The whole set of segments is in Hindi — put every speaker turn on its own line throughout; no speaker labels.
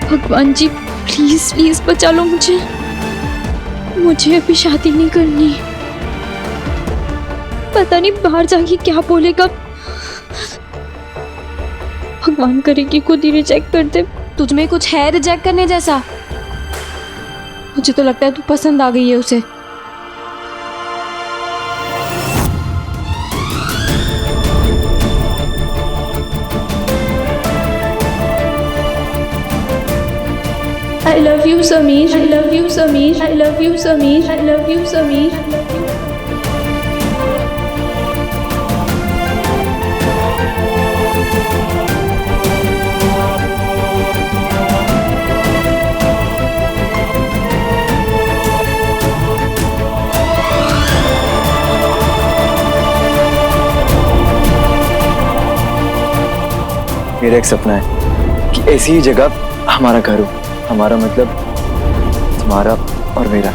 भगवान जी प्लीज प्लीज बचा लो मुझे। मुझे अभी शादी नहीं करनी। पता नहीं बाहर जाके क्या बोलेगा। भगवान करे कि खुद ही रिजेक्ट कर दे।
तुझ में कुछ है रिजेक्ट करने जैसा? मुझे तो लगता है तू पसंद आ गई है उसे।
I love you Sameer, I love you Sameer, I love you Sameer, I love you Sameer.
मेरा एक सपना है कि ऐसी ही जगह हमारा घर हो। हमारा मतलब तुम्हारा और मेरा।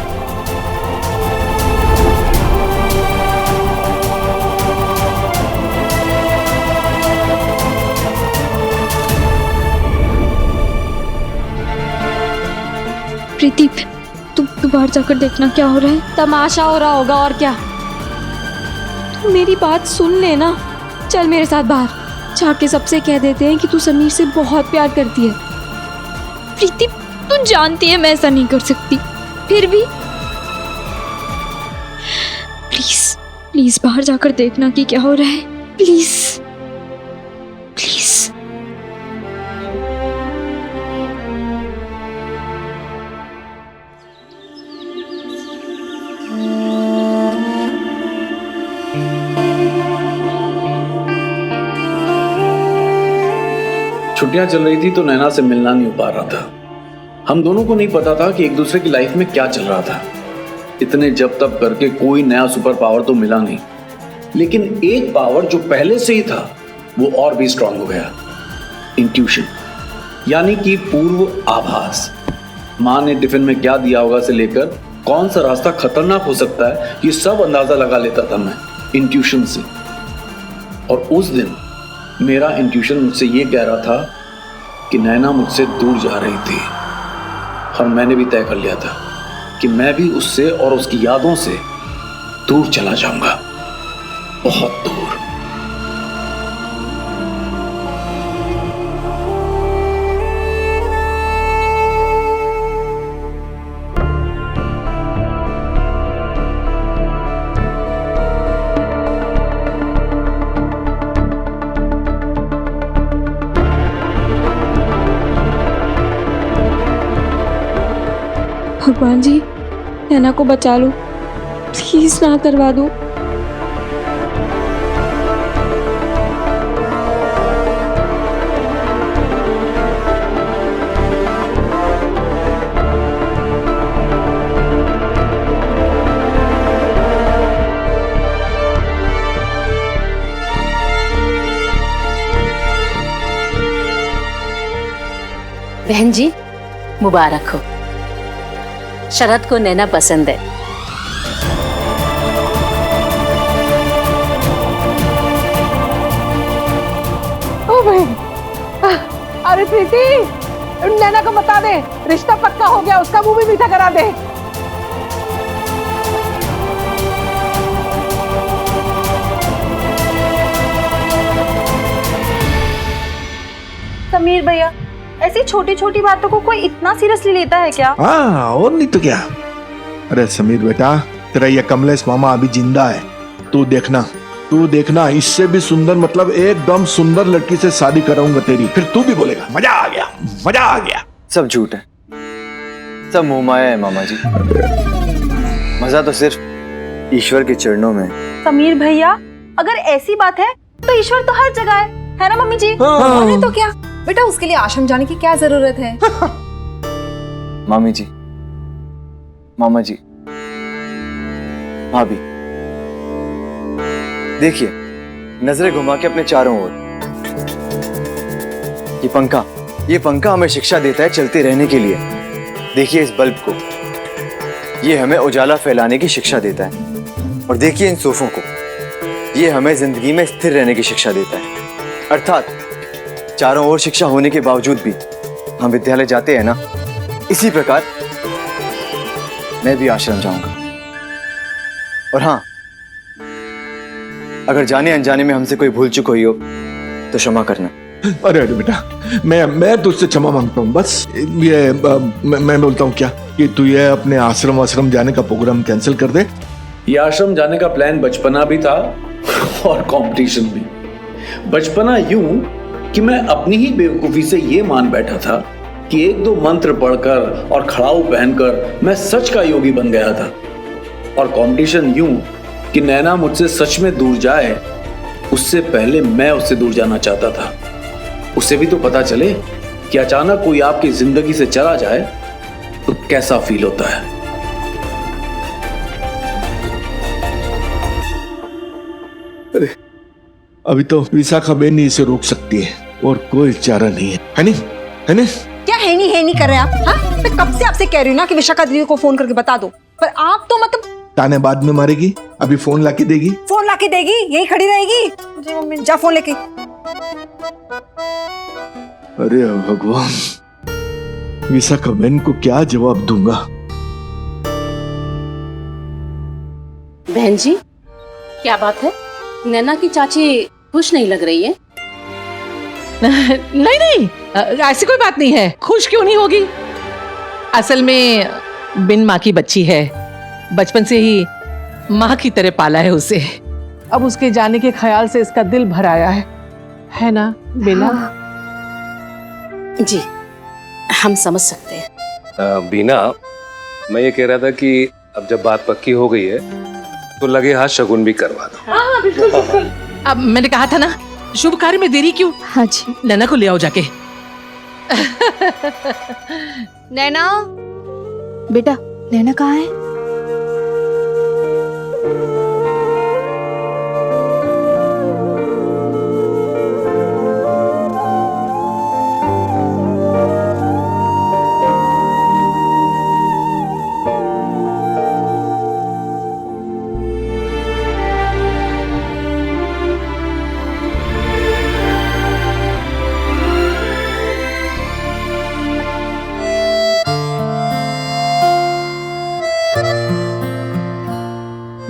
प्रीति तू बाहर जाकर देखना क्या हो रहा है।
तमाशा हो रहा होगा और क्या। तू मेरी बात सुन ले ना। चल मेरे साथ बाहर जाके सबसे कह देते हैं कि तू समीर से बहुत प्यार करती है।
प्रीति तू जानती है मैं ऐसा नहीं कर सकती, फिर भी प्लीज प्लीज बाहर जाकर देखना कि क्या हो रहा है। Please please.
छुट्टियां चल रही थी तो नैना से मिलना नहीं हो पा रहा था। हम दोनों को नहीं पता था कि एक दूसरे की लाइफ में क्या चल रहा था। इतने जब तब करके कोई नया सुपर पावर तो मिला नहीं, लेकिन एक पावर जो पहले से ही था वो और भी स्ट्रांग हो गया। इंट्यूशन, यानी कि पूर्व आभास। माँ ने टिफिन में क्या दिया होगा से लेकर कौन सा रास्ता खतरनाक हो सकता है ये सब अंदाजा लगा लेता था मैं इंट्यूशन से। और उस दिन मेरा इंट्यूशन मुझसे ये कह रहा था कि नैना मुझसे दूर जा रही थी, और मैंने भी तय कर लिया था कि मैं भी उससे और उसकी यादों से दूर चला जाऊंगा, बहुत दूर।
भगवान जी नैना को बचा लो, प्लीज ना करवा दो।
बहन जी मुबारक हो। शरद को नैना पसंद है।
ओ भाई, अरे प्रीति नैना को बता दे रिश्ता पक्का हो गया, उसका मुंह भी मीठा करा दे।
समीर भैया ऐसी छोटी छोटी बातों को कोई इतना सीरियसली लेता है क्या?
हाँ और नहीं तो क्या। अरे समीर बेटा, तेरा ये कमलेश मामा अभी जिंदा है। तू देखना इससे भी सुंदर, मतलब एकदम सुंदर लड़की से शादी कराऊंगा तेरी। फिर तू भी बोलेगा मजा आ गया, मजा आ गया।
सब झूठ है, सब मोह माया है मामा जी। मजा तो सिर्फ ईश्वर के चरणों में।
समीर भैया अगर ऐसी बात है तो ईश्वर तो हर जगह है ना मम्मी जी?
अरे तो क्या बेटा, उसके लिए आश्रम जाने की क्या जरूरत है?
मामी जी, मामा जी, भाभी, देखिए नजरें घुमा के अपने चारों ओर। ये पंखा हमें शिक्षा देता है चलते रहने के लिए। देखिए इस बल्ब को, ये हमें उजाला फैलाने की शिक्षा देता है। और देखिए इन सोफों को, ये हमें जिंदगी में स्थिर रहने की शिक्षा देता है। अर्थात चारों ओर शिक्षा होने के बावजूद भी हम विद्यालय जाते हैं ना, इसी प्रकार मैं भी आश्रम जाऊंगा। और हाँ, अगर जाने अनजाने में हमसे कोई भूल चूक हुई हो तो क्षमा करना।
अरे अरे बेटा, मैं तुझसे क्षमा मांगता हूँ। बस ये मैं बोलता हूँ क्या कि तू ये अपने आश्रम जाने का प्रोग्राम कैंसिल कर दे।
ये आश्रम जाने का प्लान बचपना भी था और कंपटीशन भी। बचपना यूं कि मैं अपनी ही बेवकूफी से ये मान बैठा था कि एक दो मंत्र पढ़कर और खड़ाऊ पहनकर मैं सच का योगी बन गया था। और कंपटीशन यूं कि नैना मुझसे सच में दूर जाए, उससे पहले मैं उससे दूर जाना चाहता था। उसे भी तो पता चले कि अचानक कोई आपकी जिंदगी से चला जाए तो कैसा फील होता है।
अभी तो विशाखा बेन ही इसे रोक सकती है और कोई चारा नहीं है नहीं? है नहीं?
क्या है नहीं कर रहे आप? हाँ, मैं कब से आपसे कह रही हूँ ना कि विशाखा दीदी को फोन करके बता दो, पर आप तो मतलब
ताने बाद में मारेगी, अभी फोन लाके देगी।
फोन लाके देगी, यही खड़ी रहेगी। जी मम्मी, जा फोन लेके।
अरे भगवान, विशाखा बेन को क्या जवाब दूंगा?
बहन जी, क्या बात है? नैना की चाची खुश नहीं लग रही है।
नहीं, ऐसी कोई बात नहीं है। खुश क्यों नहीं होगी? असल में बिन माँ की बच्ची है, बचपन से ही माँ की तरह पाला है उसे। अब उसके जाने के ख्याल से इसका दिल भर आया है ना बेला?
हाँ।
जी, हम समझ सकते हैं।
बीना, मैं ये कह रहा था कि अब जब बात पक्की हो गई है तो लगे हाथ शगुन भी करवा दो।
हाँ, बिल्कुल। अब मैंने कहा था ना, शुभ कार्य में देरी क्यों?
हाँ जी।
नैना को ले आओ जाके।
नैना, बेटा नैना कहाँ है?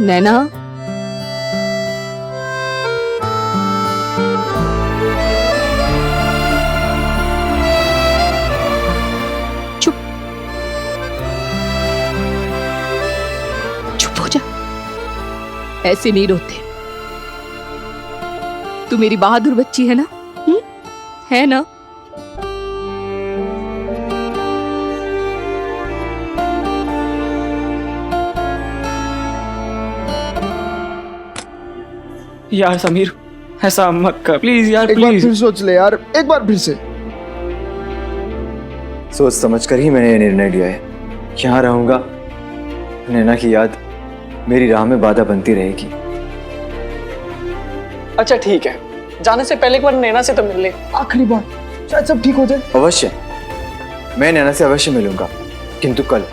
नैना, चुप चुप हो जा। ऐसे नहीं रोते। तू मेरी बहादुर बच्ची है ना? है ना?
यार समीर, ऐसा मत कर प्लीज यार,
एक बार
प्लीज।
फिर सोच ले यार, एक बार फिर से सोच समझ कर ही मैंने ये निर्णय लिया है। यहाँ रहूंगा, नैना की याद मेरी राह में बाधा बनती रहेगी।
अच्छा ठीक है, जाने से पहले एक बार नैना से तो मिल ले, आखिरी बार, शायद सब ठीक हो जाए।
अवश्य, मैं नैना से अवश्य मिलूंगा, किंतु कल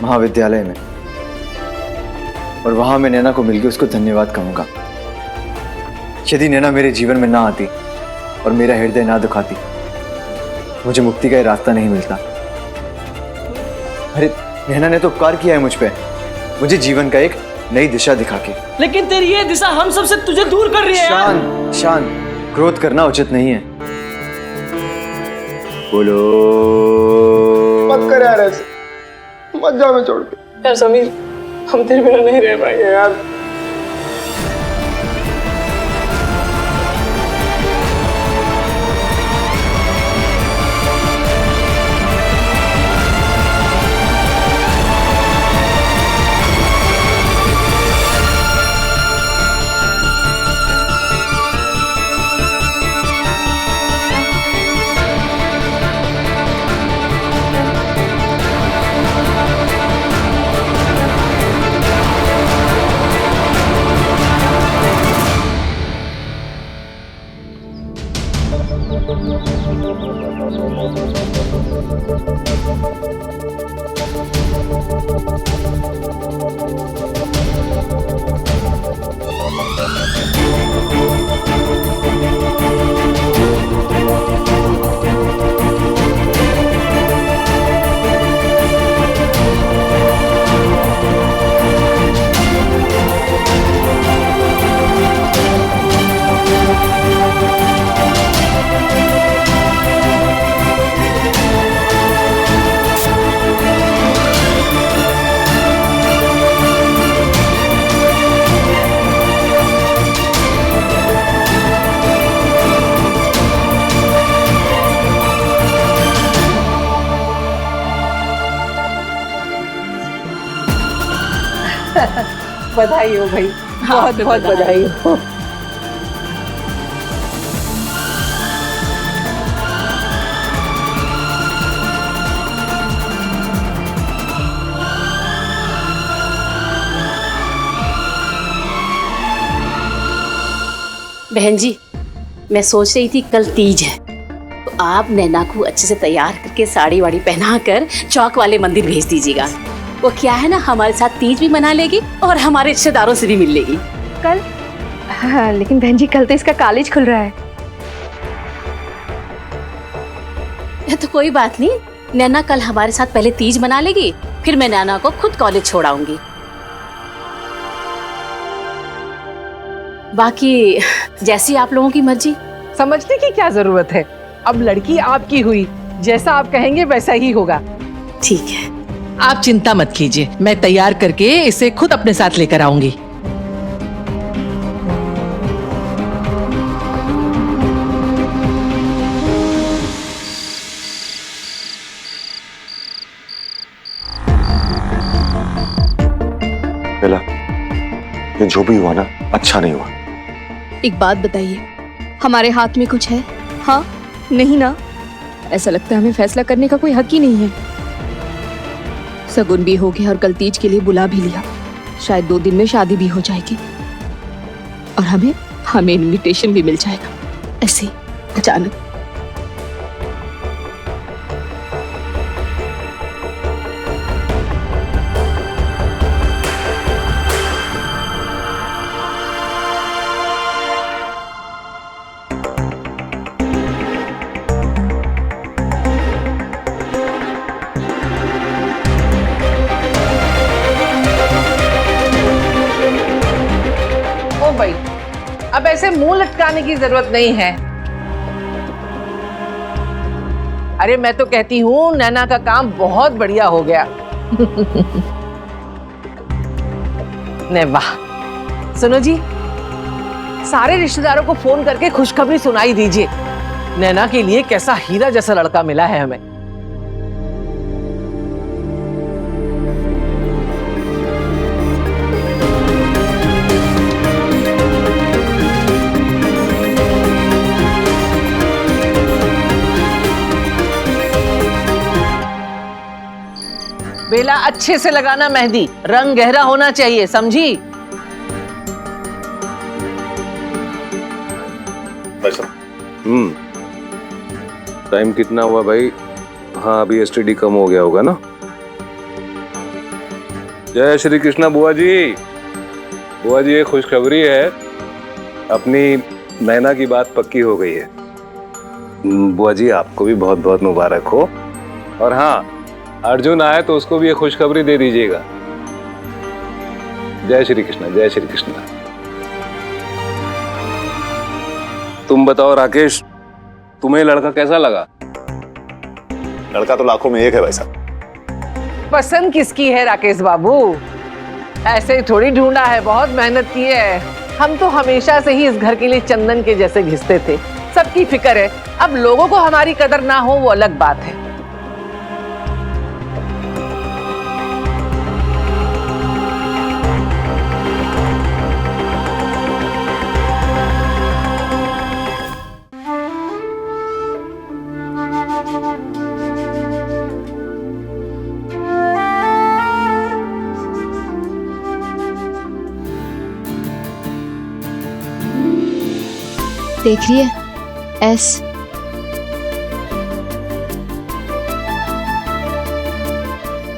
महाविद्यालय में। और वहां मैं नैना को मिलकर उसको धन्यवाद कहूंगा। यदि नैना मेरे जीवन में ना आती और मेरा हृदय ना दुखाती, मुझे मुक्ति का ये रास्ता नहीं मिलता। अरे नैना ने तो उपकार किया है मुझ पे, मुझे जीवन का एक नई दिशा दिखा के।
लेकिन तेरी ये दिशा हम सबसे तुझे दूर कर रही है।
शांत शांत, क्रोध करना उचित नहीं है। बोलो
मत कर यार ऐसे, मत जा मैं छोड़ के। यार समीर, हम तेरे बिना नहीं रह पाएंगे यार।
बधाई हो भाई, बहुत बहुत बधाई हो।
बहन जी, मैं सोच रही थी कल तीज है, तो आप नैना को अच्छे से तैयार करके साड़ी वाड़ी पहना कर चौक वाले मंदिर भेज दीजिएगा। वो क्या है ना, हमारे साथ तीज भी मना लेगी और हमारे रिश्तेदारों से भी मिल लेगी।
कल? हाँ, लेकिन बहन जी कल तो इसका कॉलेज खुल रहा है।
तो कोई बात नहीं, नैना कल हमारे साथ पहले तीज मना लेगी, फिर मैं नैना को खुद कॉलेज छोड़ाऊंगी। बाकी जैसी आप लोगों की मर्जी।
समझने की क्या जरूरत है, अब लड़की आपकी हुई, जैसा आप कहेंगे वैसा ही होगा।
ठीक है,
आप चिंता मत कीजिए, मैं तैयार करके इसे खुद अपने साथ लेकर आऊंगी।
बेला, ये जो भी हुआ ना, अच्छा नहीं हुआ।
एक बात बताइए, हमारे हाथ में कुछ है? हाँ नहीं ना? ऐसा लगता है हमें फैसला करने का कोई हक ही नहीं है। सगुन भी हो गया और कल तीज के लिए बुला भी लिया, शायद 2 दिन में शादी भी हो जाएगी और हमें इनविटेशन भी मिल जाएगा ऐसे अचानक।
भाई, अब ऐसे मुंह लटकाने की जरूरत नहीं है। अरे मैं तो कहती हूँ नैना का काम बहुत बढ़िया हो गया। ने वाह। सुनो जी, सारे रिश्तेदारों को फोन करके खुशखबरी सुनाई दीजिए, नैना के लिए कैसा हीरा जैसा लड़का मिला है हमें। बेला, अच्छे से लगाना मेहंदी, रंग गहरा होना चाहिए, समझी?
टाइम कितना हुआ भाई? हाँ, अभी एसटीडी कम हो गया होगा ना। जय श्री कृष्णा बुआ जी। बुआ जी, ये खुशखबरी है, अपनी नैना की बात पक्की हो गई है। बुआ जी, आपको भी बहुत बहुत मुबारक हो। और हाँ, अर्जुन आए तो उसको भी ये खुशखबरी दे दीजिएगा। जय श्री कृष्णा, जय श्री कृष्णा। तुम बताओ राकेश, तुम्हें लड़का कैसा लगा?
लड़का तो लाखों में एक है भाई साहब।
पसंद किसकी है राकेश बाबू? ऐसे थोड़ी ढूंढा है, बहुत मेहनत की है। हम तो हमेशा से ही इस घर के लिए चंदन के जैसे घिसते थे, सबकी फिक्र है। अब लोगों को हमारी कदर ना हो वो अलग बात है।
देख रही है एस,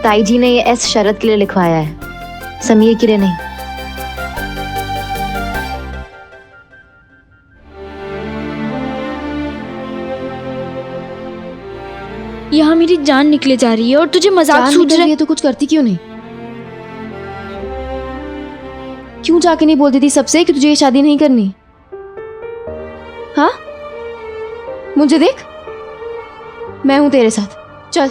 ताई जी ने ये एस शरद के लिए लिखवाया है, समीर के लिए नहीं।
यहाँ मेरी जान निकले जा रही है और तुझे मजाक सूझ रहा है।
तो कुछ करती क्यों नहीं? क्यों जाके नहीं बोलती थी सबसे कि तुझे ये शादी नहीं करनी? हाँ, मुझे देख, मैं हूं तेरे साथ, चल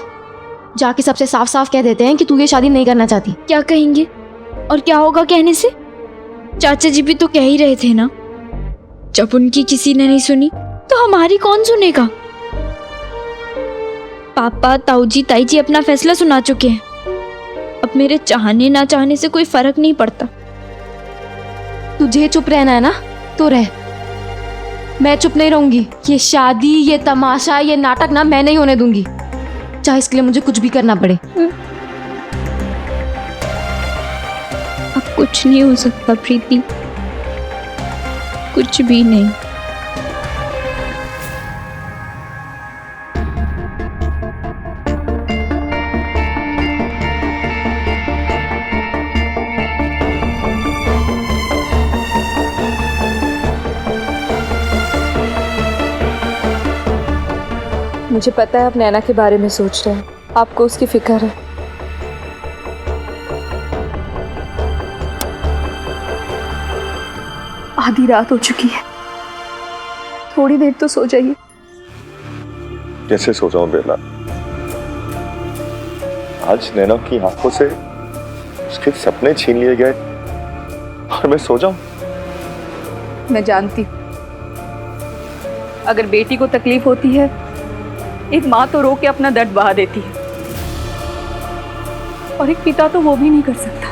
जाके सबसे साफ साफ कह देते हैं कि तू ये शादी नहीं करना चाहती।
क्या कहेंगे और क्या होगा कहने से? चाचा जी भी तो कह ही रहे थे ना, जब उनकी किसी ने नहीं सुनी तो हमारी कौन सुनेगा। पापा, ताऊजी, ताई जी अपना फैसला सुना चुके हैं, अब मेरे चाहने ना चाहने से कोई फर्क नहीं पड़ता।
तुझे चुप रहना है ना तो रह, मैं चुप नहीं रहूंगी। ये शादी, ये तमाशा, ये नाटक ना मैं नहीं होने दूंगी, चाहे इसके लिए मुझे कुछ भी करना पड़े।
अब कुछ नहीं हो सकता प्रीति, कुछ भी नहीं।
मुझे पता है आप नैना के बारे में सोच रहे हैं, आपको उसकी फिक्र है। आधी रात हो चुकी है, थोड़ी देर तो सो जाइए।
कैसे सो जाऊं बेला? आज नैना की आंखों से उसके सपने छीन लिए गए और मैं सो जाऊं?
मैं जानती हूँ, अगर बेटी को तकलीफ होती है, एक माँ तो रो के अपना दर्द बहा देती है, और एक पिता तो वो भी नहीं कर सकता।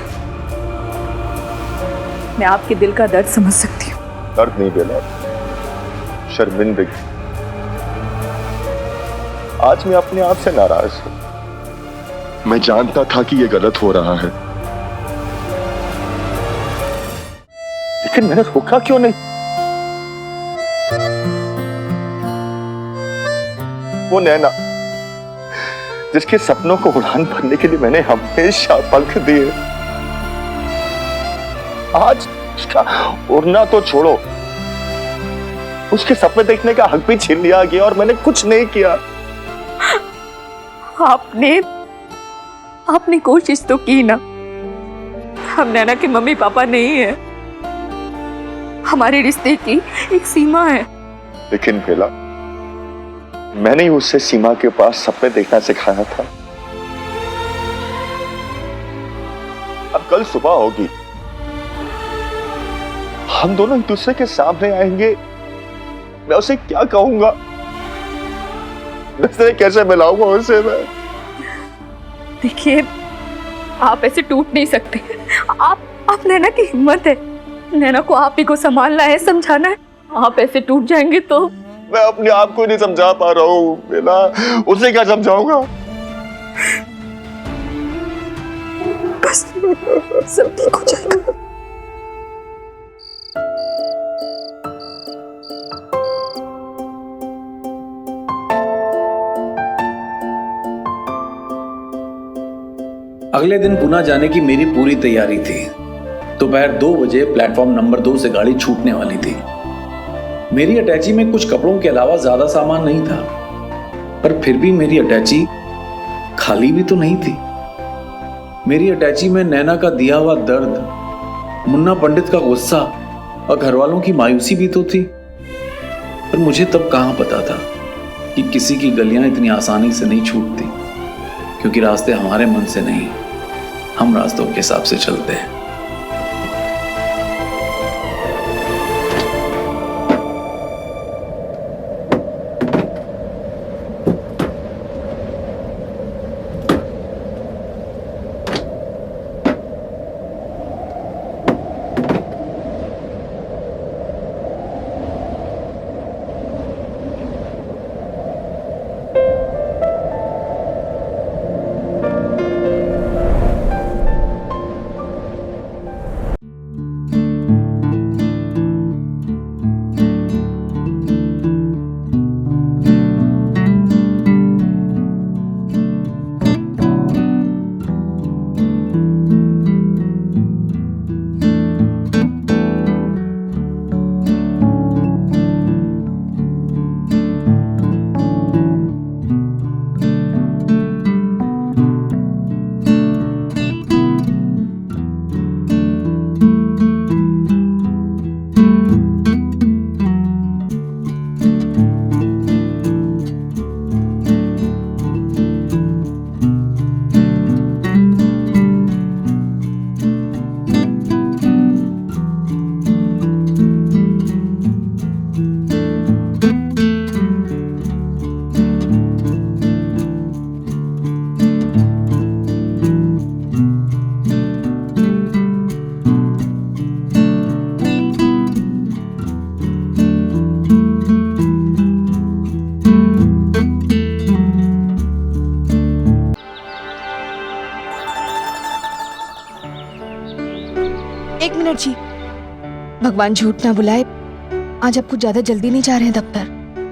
मैं आपके दिल का दर्द समझ सकती हूँ।
दर्द नहीं बेला, शर्मिंदगी। आज मैं अपने आप से नाराज हूं। मैं जानता था कि यह गलत हो रहा है, लेकिन मैंने रोका क्यों नहीं? वो नैना जिसके सपनों को उड़ान भरने के लिए मैंने हमेशा पंख दिए, आज उसका उड़ना तो छोड़ो, उसके सपने देखने का हक भी छीन लिया गया और मैंने कुछ नहीं किया।
आपने कोशिश तो की ना। हम नैना के मम्मी पापा नहीं है, हमारे रिश्ते की एक सीमा है।
लेकिन बेला, मैंने ही उससे सीमा के पास सपने देखना सिखाया था। अब कल सुबह होगी, हम दोनों एक दूसरे के सामने आएंगे। मैं उसे क्या कहूंगा, नजरें कैसे मिलाऊंगा उसे मैं?
देखिए, आप ऐसे टूट नहीं सकते। आप नैना की हिम्मत है, नैना को आप ही को संभालना है, समझाना है। आप ऐसे टूट जाएंगे तो
मैं अपने आप को नहीं समझा पा रहा हूँ बेला, उसे क्या समझाऊंगा?
बस सब ठीक हो जाएगा।
अगले दिन पुणे जाने की मेरी पूरी तैयारी थी। दोपहर 2 बजे प्लेटफॉर्म नंबर 2 से गाड़ी छूटने वाली थी। मेरी अटैची में कुछ कपड़ों के अलावा ज्यादा सामान नहीं था, पर फिर भी मेरी अटैची खाली भी तो नहीं थी। मेरी अटैची में नैना का दिया हुआ दर्द, मुन्ना पंडित का गुस्सा और घर वालों की मायूसी भी तो थी। पर मुझे तब कहां पता था कि किसी की गलियां इतनी आसानी से नहीं छूटती, क्योंकि रास्ते हमारे मन से नहीं, हम रास्तों के हिसाब से चलते हैं।
एनर्जी। भगवान झूठ ना बुलाए, आज आप कुछ ज्यादा जल्दी नहीं जा रहे हैं दफ्तर?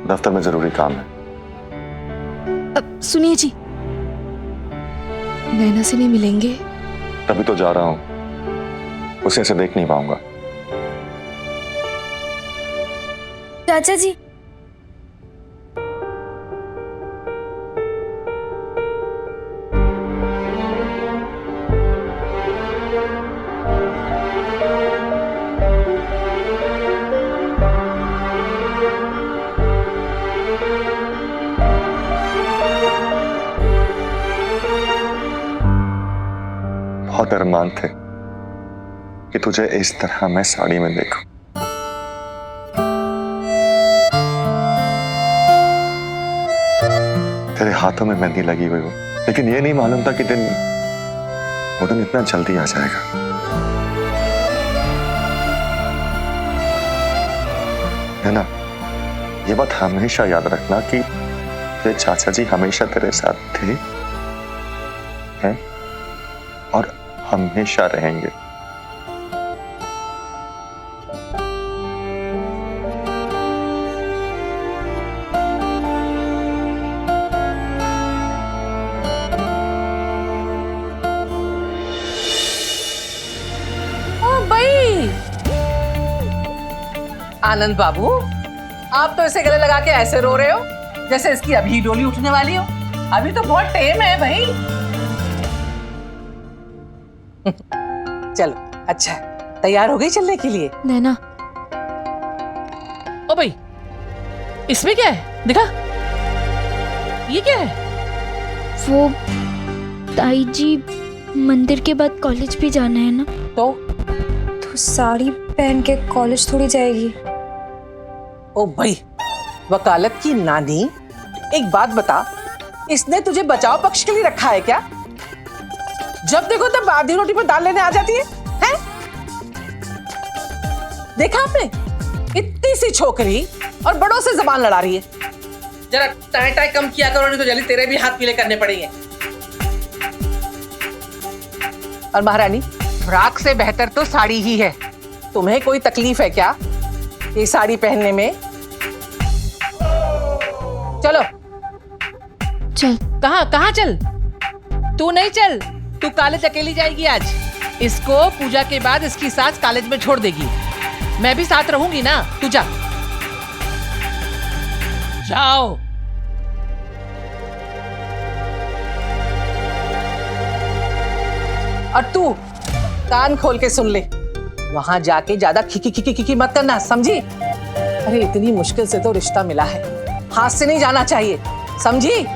दफ्तर में जरूरी काम है।
अब सुनिए जी, नैना से नहीं मिलेंगे?
तभी तो जा रहा हूं, उसे ऐसे देख नहीं पाऊंगा।
चाचा जी,
बहुत अरमान थे कि तुझे इस तरह मैं साड़ी में देखूं। तेरे हाथों में मेहंदी लगी हुई हो, लेकिन ये नहीं मालूम था कि वो दिन इतना जल्दी आ जाएगा। है ना? ये बात हमेशा याद रखना कि तेरे चाचा जी हमेशा तेरे साथ थे, हैं और हमेशा रहेंगे।
आनंद बाबू, आप तो इसे गले लगा के ऐसे रो रहे हो जैसे इसकी अभी डोली उठने वाली हो। अभी तो बहुत टेम है भाई। चलो, अच्छा है, तैयार हो गई चलने के लिए?
नैना।
ओ भाई, इसमें क्या है? दिखा, ये क्या है?
वो ताई जी, मंदिर के बाद कॉलेज भी जाना है ना?
तो
साड़ी पहन के कॉलेज थोड़ी जाएगी।
ओ भाई, वकालत की नानी, एक बात बता, इसने तुझे बचाव पक्ष के लिए रखा है क्या? जब देखो तब आधी रोटी पर दाल लेने आ जाती है, हैं? देखा आपने, इतनी सी छोकरी और बड़ों से जबान लड़ा रही है। जरा टाई टाई कम किया करो, नहीं तो जल्दी तेरे भी हाथ पीले करने पड़ेंगे। और महारानी, फ्रॉक से बेहतर तो साड़ी ही है। तुम्हें कोई तकलीफ है क्या ये साड़ी पहनने में? चलो।
चल।
कहाँ चल? तू नहीं चल, तू कॉलेज अकेली जाएगी आज। इसको पूजा के बाद इसकी सास कॉलेज में छोड़ देगी। मैं भी साथ रहूंगी ना, तू जा। जाओ। और तू कान खोल के सुन ले, वहां जाके ज्यादा खिकी मत करना, समझी? अरे इतनी मुश्किल से तो रिश्ता मिला है, हाथ से नहीं जाना चाहिए, समझी?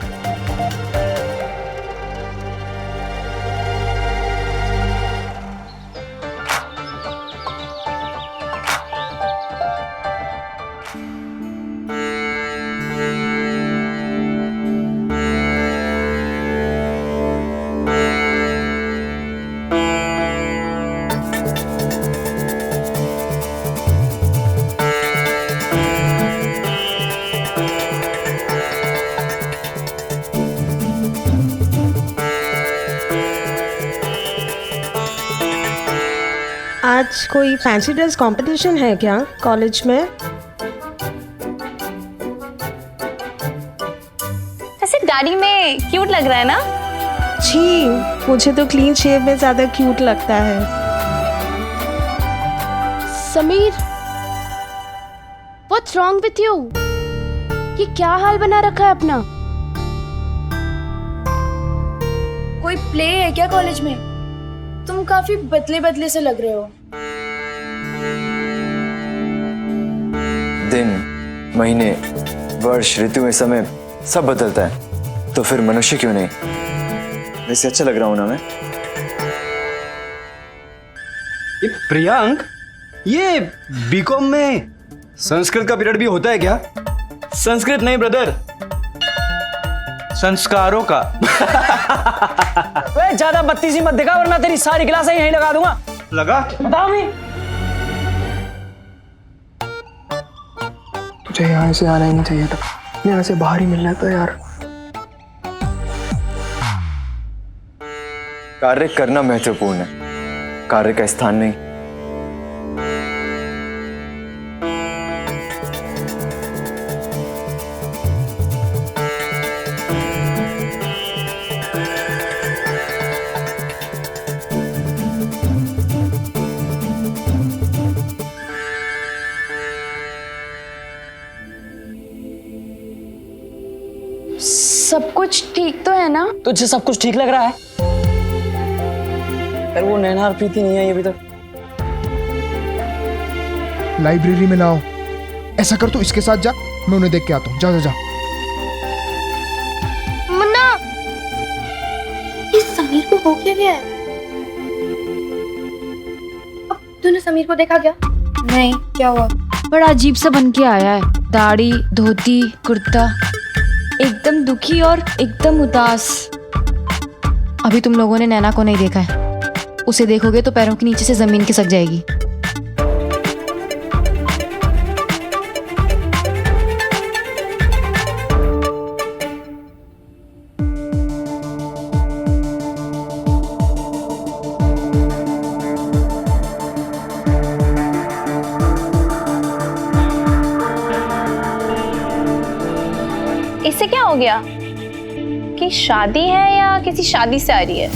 आज कोई फैंसी ड्रेस कंपटीशन है क्या कॉलेज में?
ऐसे गाड़ी में क्यूट लग रहा है ना?
छी, मुझे तो क्लीन शेव में ज्यादा क्यूट लगता है।
Sameer, what's wrong with you? ये क्या हाल बना रखा है अपना?
कोई प्ले है क्या कॉलेज में? तुम काफी बदले बदले से लग रहे हो।
दिन, महीने, वर्ष, ऋतु, समय सब बदलता है, तो फिर मनुष्य क्यों नहीं? वैसे अच्छा लग रहा हूं ना मैं?
ये प्रियांक, ये बीकॉम में संस्कृत का पीरियड भी होता है क्या?
संस्कृत नहीं ब्रदर, संस्कारों का।
वे ज्यादा बत्तीसी मत दिखा, वरना तेरी सारी क्लासें यहीं लगा दूंगा।
लगा?
बताओ भी।
तुझे यहाँ से आना ही नहीं चाहिए था, यहाँ से बाहर ही मिलना था यार।
कार्य करना महत्वपूर्ण है, कार्य का स्थान नहीं।
सब कुछ ठीक तो है ना?
तुझे सब कुछ ठीक लग रहा है? पर वो नैना और प्रीति नहीं आई अभी तक।
लाइब्रेरी में ना हो। ऐसा कर, तू इसके साथ जा, मैं उन्हें देख के आता हूँ। जा जा जा।
मुन्ना, इस समीर को हो क्या गया है? अब तूने समीर को देखा क्या? नहीं, क्या हुआ?
बड़ा अजीब सा बन के आया है, दाढ़ी, धोती, कुर्ता, एकदम दुखी और एकदम उदास। अभी तुम लोगों ने नैना को नहीं देखा है, उसे देखोगे तो पैरों के नीचे से जमीन खिसक जाएगी।
इससे क्या हो गया? कि शादी है या किसी शादी से आ रही है?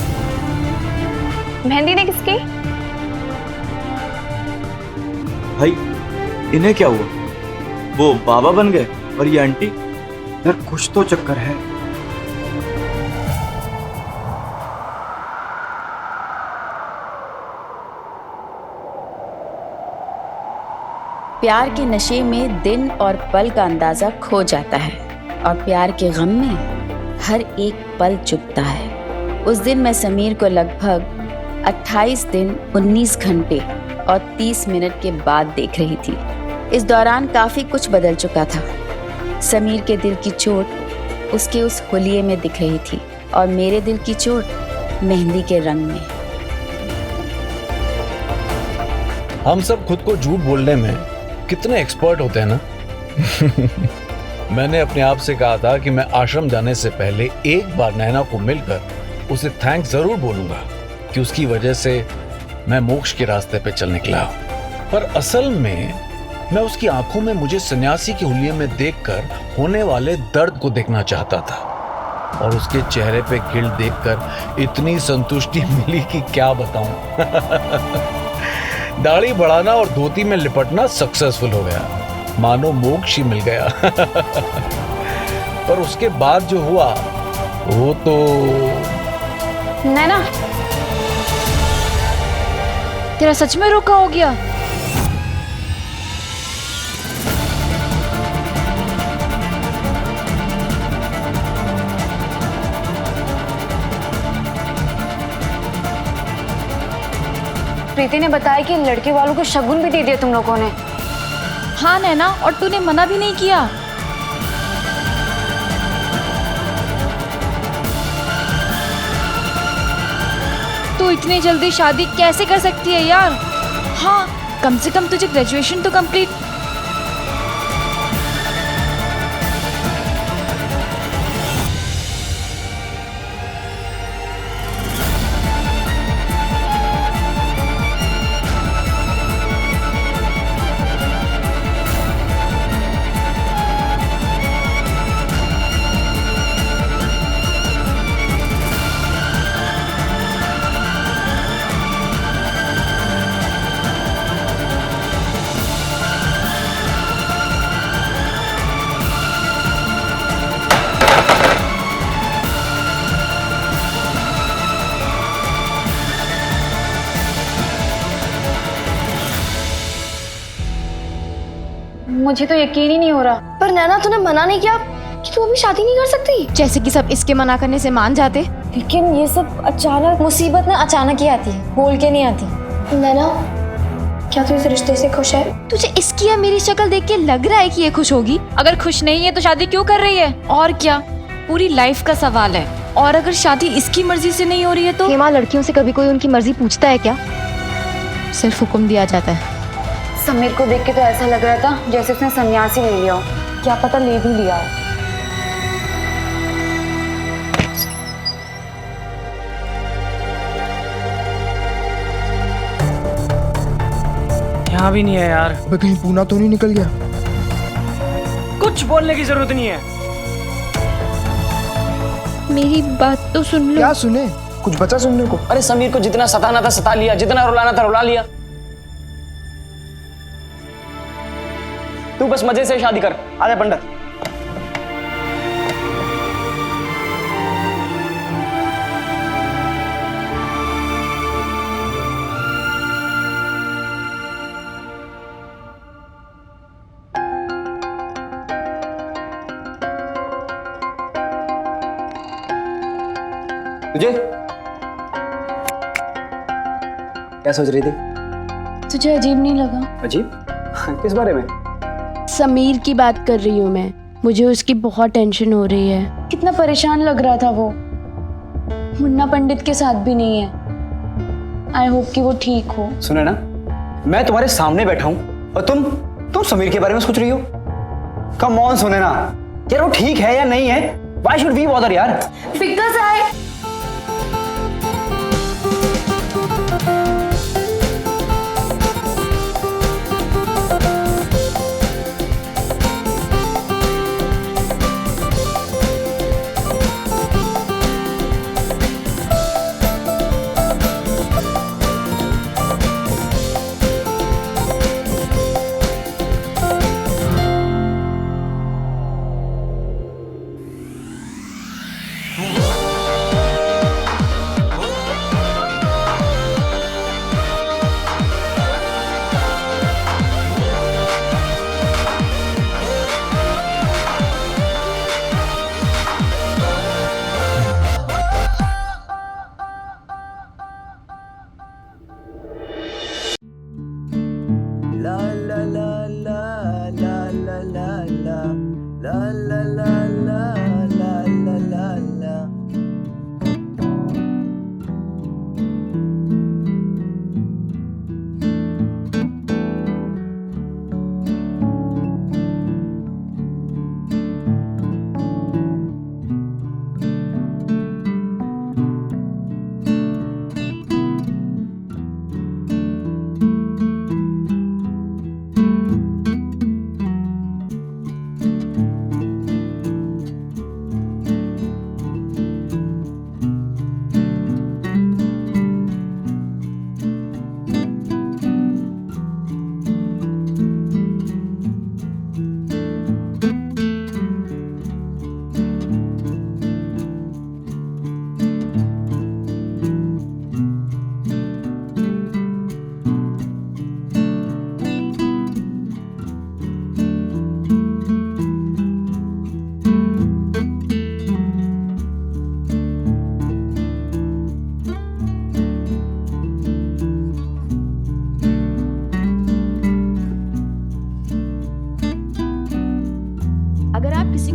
मेहंदी दे किसकी?
भाई इन्हें क्या हुआ? वो बाबा बन गए और ये आंटी? यार कुछ तो चक्कर है।
प्यार के नशे में दिन और पल का अंदाजा खो जाता है और प्यार के गम में हर एक पल चुभता है। उस दिन मैं समीर को लगभग 28 दिन 19 घंटे और 30 मिनट के बाद देख रही थी। इस दौरान काफी कुछ बदल चुका था। समीर के दिल की चोट उसके उस होलिये में दिख रही थी और मेरे दिल की चोट मेहंदी के रंग में।
हम सब खुद को झूठ बोलने में कितने एक्सपर्ट होते हैं ना। मैंने अपने आप से कहा था कि मैं आश्रम जाने से पहले एक बार नैना को मिलकर उसे थैंक्स जरूर बोलूंगा कि उसकी वजह से मैं मोक्ष के रास्ते पे चल निकला। पर असल में मैं उसकी आंखों में मुझे सन्यासी के हुलिये में देखकर होने वाले दर्द को देखना चाहता था और उसके चेहरे पे गिल्ट देखकर इतनी संतुष्टि मिली कि क्या बताऊं। दाढ़ी बढ़ाना और धोती में लिपटना सक्सेसफुल हो गया, मानो मोक्ष ही मिल गया। पर उसके बाद जो हुआ वो तो
नैना, तेरा सच में रोका हो गया?
प्रीति ने बताया कि लड़के वालों को शगुन भी दे दिया तुम लोगों ने।
हाँ नैना, और तूने मना भी नहीं किया। तू इतनी जल्दी शादी कैसे कर सकती है यार? हाँ, कम से कम तुझे ग्रेजुएशन तो कंप्लीट।
मुझे तो यकीन ही नहीं हो रहा। पर नैना, तूने मना नहीं किया कि तू अभी शादी नहीं कर सकती?
जैसे कि सब इसके मना करने से मान जाते।
लेकिन ये सब अचानक, मुसीबत ना अचानक ही आती है, बोल के नहीं आती। नैना, क्या तू इस रिश्ते से खुश है?
तुझे इसकी या मेरी शक्ल देख के लग रहा है कि ये खुश होगी? अगर खुश नहीं है तो शादी क्यों कर रही है? और क्या, पूरी लाइफ का सवाल है। और अगर शादी इसकी मर्जी से नहीं हो रही है तो?
हेमा, लड़कियों से कभी कोई उनकी मर्जी पूछता है क्या?
सिर्फ हुक्म दिया जाता है।
समीर को देख के तो ऐसा लग रहा था जैसे उसने सन्यासी ले लिया हो। क्या पता ले भी लिया हो।
यहाँ भी नहीं है यार।
कहीं पूना तो नहीं निकल गया?
कुछ बोलने की जरूरत नहीं है।
मेरी बात तो सुन लो।
क्या सुने? कुछ बचा सुनने को?
अरे समीर को जितना सताना था सता लिया, जितना रुलाना था रुला लिया। तू बस मजे से शादी कर। आजा पंडित। तुझे क्या सोच रही थी?
तुझे अजीब नहीं लगा?
अजीब? किस बारे में?
समीर की बात कर रही हूँ मैं। मुझे उसकी बहुत टेंशन हो रही है। कितना परेशान लग रहा था वो। मुन्ना पंडित के साथ भी नहीं है। आई होप कि वो ठीक हो।
सुने ना, मैं तुम्हारे सामने बैठा हूँ और तुम समीर के बारे में सोच रही हो। कम ऑन, सुने ना यार, वो ठीक है या नहीं है? व्हाई शुड वी बॉदर यार?
बिकॉज़ आई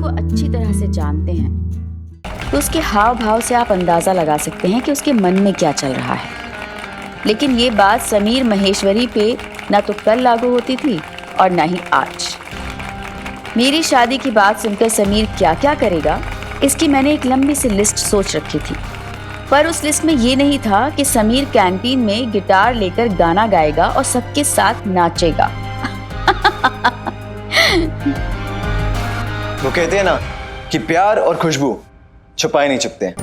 अच्छी तरह से जानते हैं तो उसके हाव भाव से आप अंदाज़ा लगा सकते हैं कि उसके मन में क्या चल रहा है। लेकिन ये बात समीर महेश्वरी पे ना तो कल लागू होती थी और ना ही आज। मेरी शादी की बात सुनकर समीर क्या क्या करेगा, इसकी मैंने एक लंबी सी लिस्ट सोच रखी थी। पर उस लिस्ट में ये नहीं था कि समीर कैंटीन में गिटार लेकर गाना गाएगा और सबके साथ नाचेगा।
वो कहते हैं ना कि प्यार और खुशबू छुपाए नहीं छुपते हैं।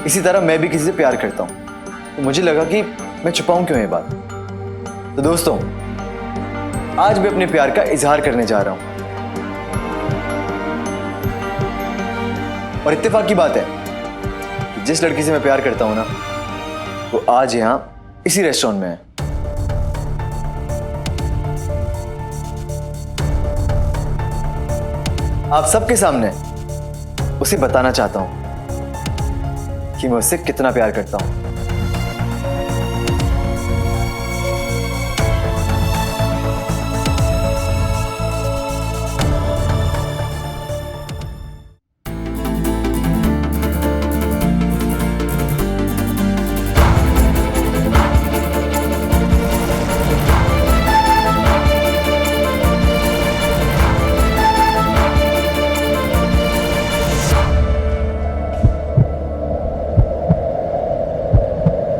इसी तरह मैं भी किसी से प्यार करता हूं, तो मुझे लगा कि मैं छुपाऊं क्यों ये बात। तो दोस्तों, आज मैं अपने प्यार का इजहार करने जा रहा हूं। और इत्तेफाक की बात है कि जिस लड़की से मैं प्यार करता हूं ना, वो आज यहां इसी रेस्टोरेंट में है। आप सबके सामने उसे बताना चाहता हूं कि मैं उससे कितना प्यार करता हूं।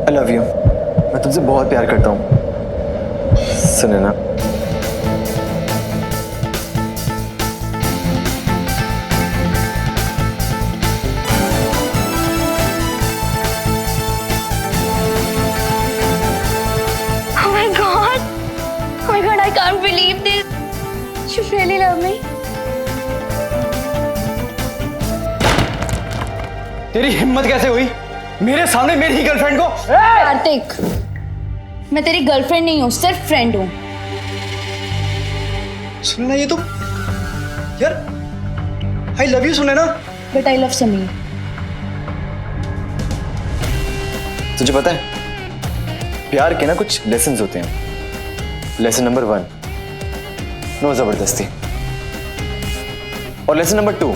I love you। मैं तुमसे बहुत प्यार करता हूँ। सुने ना,
Oh my God! Oh my God! I can't believe this. You really love me?
तेरी हिम्मत कैसे हुई मेरे सामने मेरी ही गर्लफ्रेंड को?
कार्तिक, मैं तेरी गर्लफ्रेंड नहीं हूँ, सिर्फ फ्रेंड हूँ।
सुने ना, ये तो यार I love you सुने ना।
But I love Sameer.
तुझे पता है प्यार के ना कुछ लेसन्स होते हैं। लेसन नंबर 1, नो जबरदस्ती। और लेसन नंबर 2,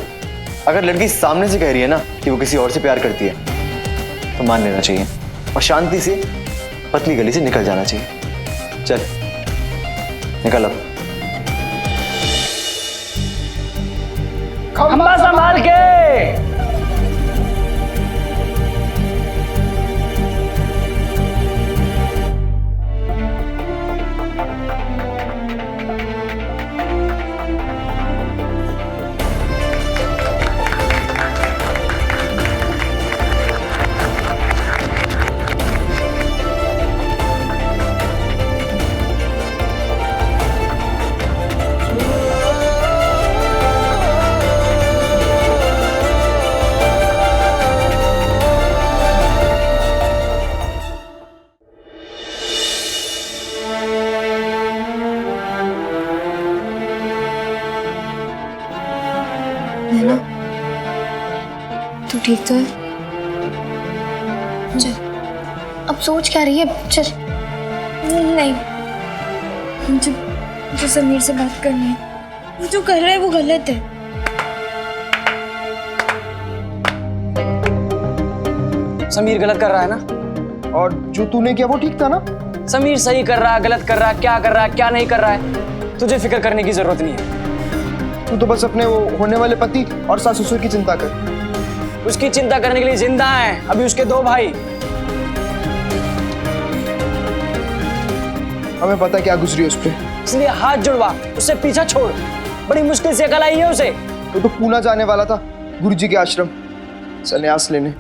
अगर लड़की सामने से कह रही है ना कि वो किसी और से प्यार करती है तो मान लेना चाहिए और शांति से पतली गली से निकल जाना चाहिए। चल निकल अब।
खंबा संभाल के।
नैना, तू ठीक तो है? चल, अब सोच क्या रही है? चल। नहीं, मुझे समीर से बात करनी है। वो जो कर रहा है वो गलत है।
समीर गलत कर रहा है ना?
और जो तूने किया वो ठीक था ना?
समीर सही कर रहा है, गलत कर रहा है, क्या कर रहा है, क्या नहीं कर रहा है, तुझे फिक्र करने की जरूरत नहीं है।
तू तो बस अपने वो होने वाले पति और सास ससुर की चिंता कर।
उसकी चिंता करने के लिए जिंदा है अभी उसके 2 भाई।
हमें पता क्या गुजरी उस पे,
इसलिए हाथ जुड़वा, उससे पीछा छोड़। बड़ी मुश्किल से अकल आई है उसे।
वो तो पूना जाने वाला था गुरुजी के आश्रम संन्यास लेने।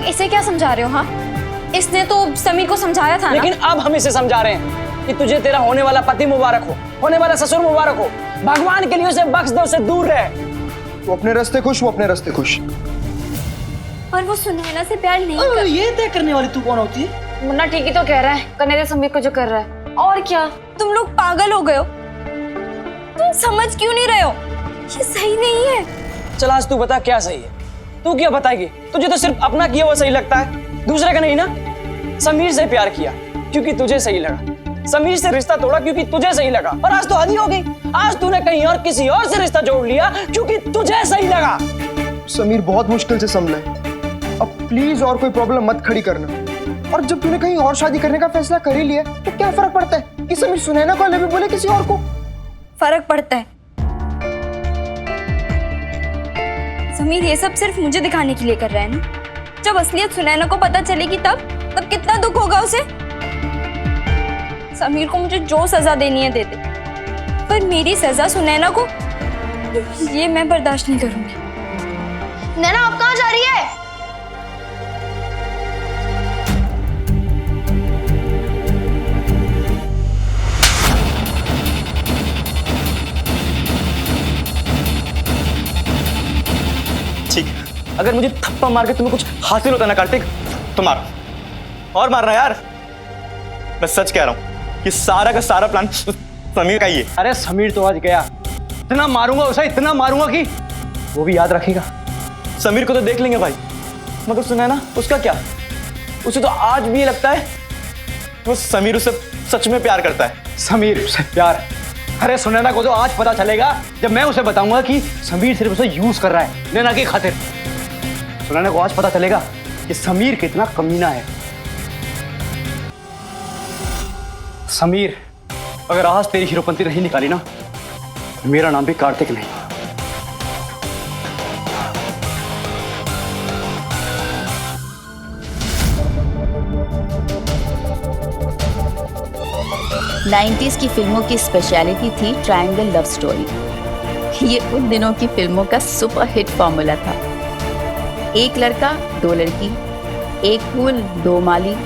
इसे क्या समझा रहे हो? हाँ, इसने तो समीर को समझाया था ना?
लेकिन अब हम इसे समझा रहे हैं कि तुझे तेरा होने वाला पति मुबारक हो, होने वाला ससुर मुबारक हो। भगवान के लिए उसे बख्श दो, उसे दूर रहे।
वो अपने रास्ते खुश, वो अपने रास्ते खुश।
और वो सुनैना से प्यार नहीं कर...
ये तय करने वाली तू कौन होती है?
मुन्ना ठीक ही तो कह रहा है, करने दे समीर को जो कर रहा है। और क्या, तुम लोग पागल हो गए हो? तुम समझ क्यों नहीं रहे हो? ये सही नहीं है।
चल आज तू बता क्या सही है? तू क्या बताएगी? तुझे तो सिर्फ अपना किया वो सही लगता है, दूसरे का नहीं ना। समीर से प्यार किया क्योंकि तुझे सही लगा, समीर से रिश्ता तोड़ा क्योंकि तुझे सही लगा, और आज तो हद ही हो गई। आज तूने कहीं और किसी और से रिश्ता जोड़ लिया क्योंकि तुझे सही लगा।
समीर बहुत मुश्किल से संभला है, अब प्लीज और कोई प्रॉब्लम मत खड़ी करना। और जब तूने कहीं और शादी करने का फैसला कर ही लिया तो क्या फर्क पड़ता है कि समीर सुनैना को अलग बोले किसी और को?
फर्क पड़ता है। समीर ये सब सिर्फ मुझे दिखाने के लिए कर रहा है ना। जब असलियत सुनैना को पता चलेगी तब कितना दुख होगा उसे। समीर को मुझे जो सजा देनी है दे दे, पर मेरी सजा सुनैना को, ये मैं बर्दाश्त नहीं करूंगी।
नैना आप कहाँ जा रही है?
ठीक, अगर मुझे थप्पड़ मार के तुम्हें कुछ हासिल होता ना कार्तिक तो मारो, और मारना यार। मैं सच कह रहा हूं कि सारा का सारा प्लान समीर का ही है।
अरे समीर तो आज गया, इतना मारूंगा उसे, इतना मारूंगा कि वो भी याद रखेगा।
समीर को तो देख लेंगे भाई, मगर सुनैना उसका क्या? उसे तो आज भी ये लगता है वो समीर उसे सच में प्यार करता है।
समीर उसे प्यार? अरे सुनैना को तो आज पता चलेगा जब मैं उसे बताऊंगा कि समीर सिर्फ उसे यूज कर रहा है नैना की खातिर। सुनैना को आज पता चलेगा कि समीर कितना कमीना है। समीर, अगर आज तेरी हीरोपंती नहीं निकाली ना, मेरा नाम भी कार्तिक नहीं।
नाइन्टीज की फिल्मों की स्पेशलिटी थी ट्रायंगल लव स्टोरी। ये उन दिनों की फिल्मों का सुपर हिट फॉर्मूला था। एक लड़का, 2 लड़की, एक फूल, 2 माली,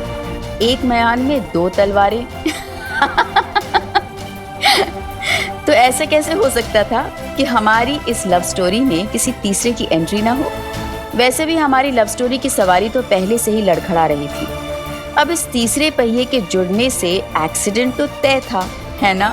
एक मयान में 2 तलवारें। तो ऐसे कैसे हो सकता था कि हमारी इस लव स्टोरी में किसी तीसरे की एंट्री ना हो? वैसे भी हमारी लव स्टोरी की सवारी तो पहले से ही लड़खड़ा रही थी। अब इस तीसरे पहिए के जुड़ने से एक्सीडेंट तो तय था, है ना?